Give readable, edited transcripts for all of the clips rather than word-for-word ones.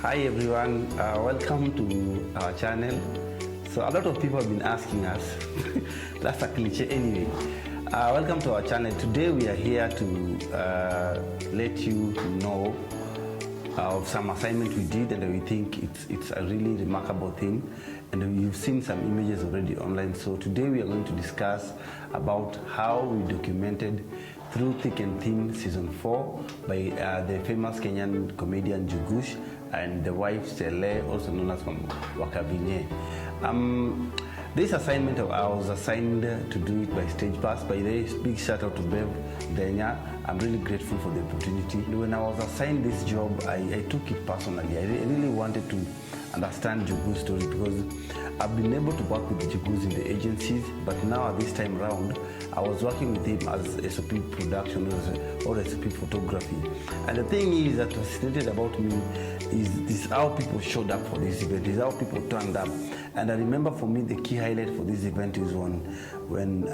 Hi everyone, welcome to our channel. So a lot of people have been asking us, that's a cliche anyway. Welcome to our channel. Today we are here to let you know of some assignment we did, and we think it's a really remarkable thing, and you've seen some images already online. So today we are going to discuss about how we documented Through Thick and Thin Season 4 by the famous Kenyan comedian Jugush and the wife Sele, also known as Wakavinye. This assignment I was assigned to do it by Stage Pass. By the way, big shout out to Bev Denya. I'm really grateful for the opportunity. When I was assigned this job, I took it personally. I really wanted to understand Jugu's story because I've been able to work with Jugu's in the agencies, but now at this time around, I was working with him as SOP production or SOP photography. And the thing is that was fascinated about me is this how people showed up for this event, is how people turned up. And I remember for me the key highlight for this event is when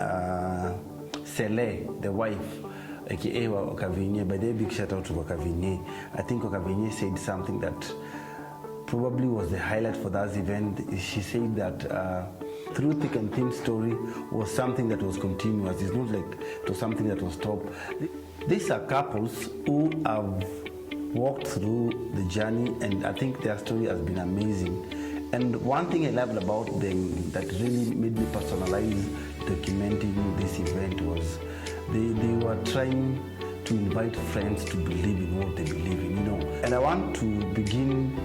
Sele, the wife, aka Wakavinye, by the way, big shout out to Wakavinye. I think Wakavinye said something that probably was the highlight for that event. She said that Through Thick and Thin story was something that was continuous. It's not like it was something that was stopped. These are couples who have walked through the journey, and I think their story has been amazing. And one thing I loved about them that really made me personalize documenting this event was they were trying to invite friends to believe in what they believe in, you know. And I want to begin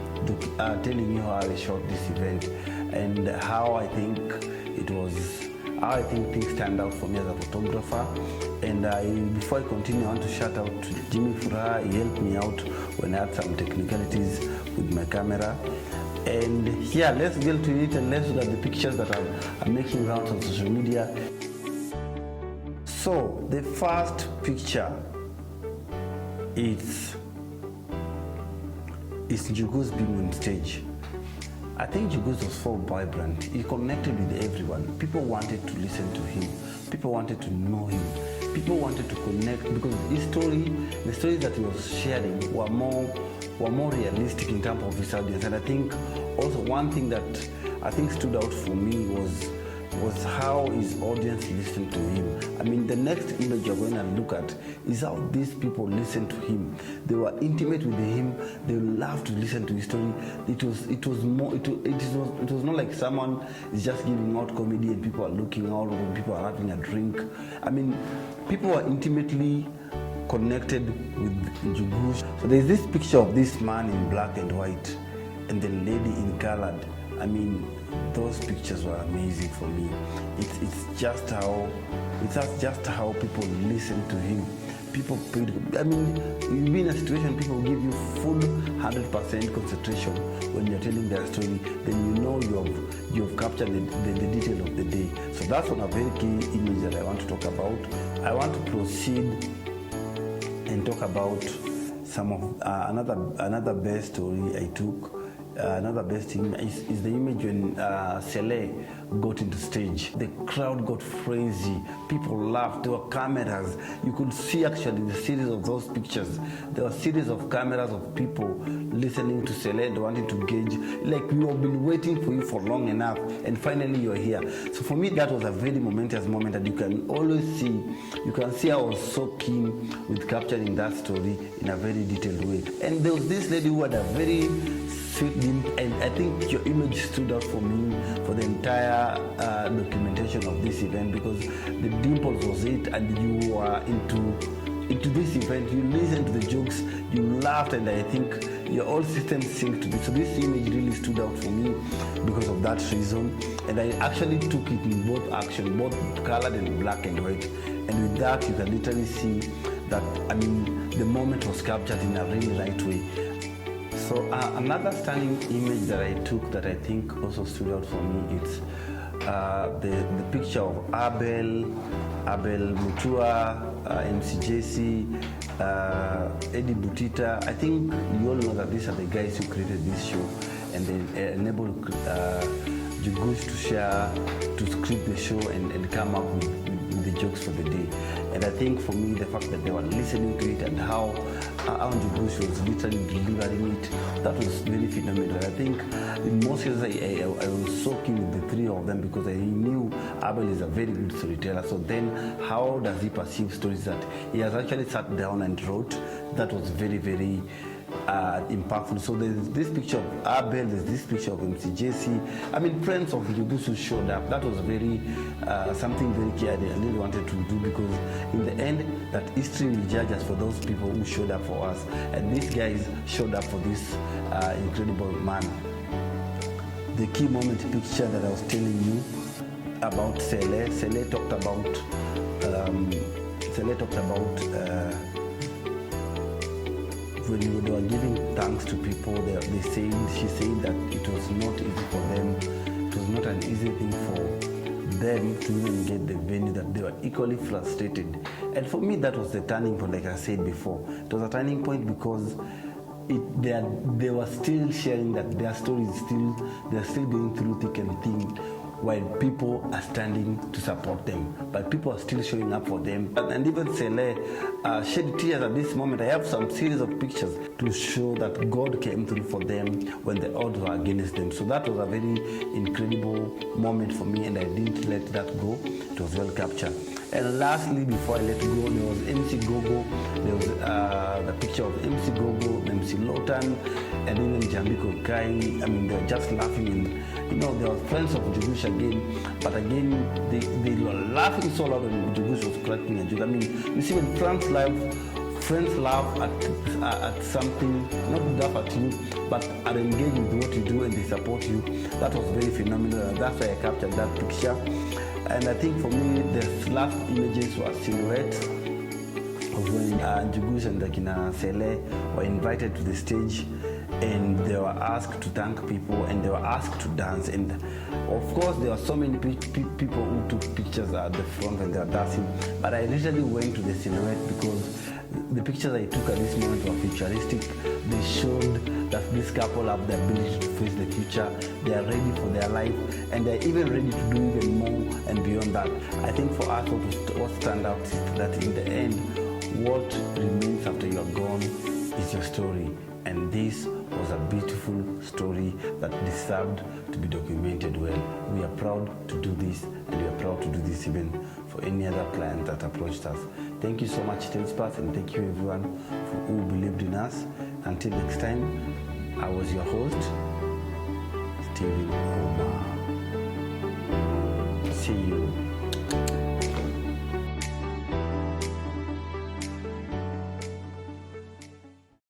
telling you how I shot this event and how I think things turned out for me as a photographer. And before I continue, I want to shout out to Jimmy Furaha. He helped me out when I had some technicalities with my camera. And yeah, let's get to it and let's look at the pictures that are making rounds on social media. So the first picture is Jugu's being on stage. I think Jugu's was so vibrant. He connected with everyone. People wanted to listen to him. People wanted to know him. People wanted to connect because his story, the stories that he was sharing were more realistic in terms of his audience. And I think also one thing that I think stood out for me was how his audience listened to him. I mean, the next image you're going to look at is how these people listened to him. They were intimate with him. They loved to listen to his story. It was not like someone is just giving out comedy and people are looking out or people are having a drink. I mean, people were intimately connected with Jugush. So there's this picture of this man in black and white and the lady in colored. I mean, those pictures were amazing for me. It's just how people listen to him. People paid. I mean, you'll be in a situation people give you full 100% concentration when you're telling their story. Then you know you have captured the detail of the day. So that's one of the very key images that I want to talk about. I want to proceed and talk about some of another best story I took. Another best thing is the image when Sele got into stage. The crowd got crazy. People laughed. There were cameras. You could see actually the series of those pictures. There were a series of cameras of people listening to Sele and wanting to gauge. Like, we have been waiting for you for long enough, and finally you're here. So for me, that was a very momentous moment, and you can always see, I was so keen with capturing that story in a very detailed way. And there was this lady who had a very and I think your image stood out for me for the entire documentation of this event because the dimples was it, and you were into this event. You listened to the jokes, you laughed, and I think your all systems synced to this. So this image really stood out for me because of that reason. And I actually took it in both action, both colored and black and white. And with that, you can literally see that, I mean, the moment was captured in a really right way. So another stunning image that I took that I think also stood out for me is the picture of Abel Mutua, MCJC, Eddie Butita. I think you all know that these are the guys who created this show, and they enabled Jugush to script the show and come up with the jokes for the day. And I think for me, the fact that they were listening to it and how how Njugush was literally delivering it. That was very phenomenal. I think in most cases I was soaking with the three of them because I knew Abel is a very good storyteller. So then how does he perceive stories that he has actually sat down and wrote? That was very, very impactful. So there's this picture of Abel, there's this picture of MC JC. I mean, friends of Njugush showed up. That was very something very key I really wanted to do, because in the end, that history will judge us for those people who showed up for us. And these guys showed up for this incredible man. The key moment picture that I was telling you about Sele talked about when they were giving thanks to people, she said that it was not easy for them. It was not an easy thing for them to even get the venue, that they were equally frustrated. And for me, that was the turning point, like I said before. It was a turning point because they were still sharing that their story is they're still going through thick and thin, while people are standing to support them, but people are still showing up for them. And even Sele shed tears at this moment. I have some series of pictures to show that God came through for them when the odds were against them. So that was a very incredible moment for me, and I didn't let that go. It was well captured. And lastly, before I let go, there was MC Gogo. There was the picture of MC Gogo, MC Lotan, and even Jambiko Kai. I mean, they were just laughing, and they were friends of Njugush again. But again, they were laughing so loud when Njugush was cracking a joke. I mean, you see, when friends laugh at something, not laugh at you, but are engaged with what you do and they support you. That was very phenomenal, and that's why I captured that picture. And I think for me, the last images were silhouettes of when Njugush and Dakina Sele were invited to the stage, and they were asked to thank people, and they were asked to dance. And of course, there were so many people who took pictures at the front and they were dancing. But I literally went to the silhouette because the pictures I took at this moment were futuristic. They showed that this couple have the ability to face the future. They are ready for their life, and they're even ready to do even more and beyond that. I think for us, what stands out is that in the end, what remains after you are gone is your story. And this was a beautiful story that deserved to be documented well. We are proud to do this, and we are proud to do this even for any other client that approached us. Thank you so much, Tales, and thank you everyone who believed in us. Until next time, I was your host, Steven Omar. See you.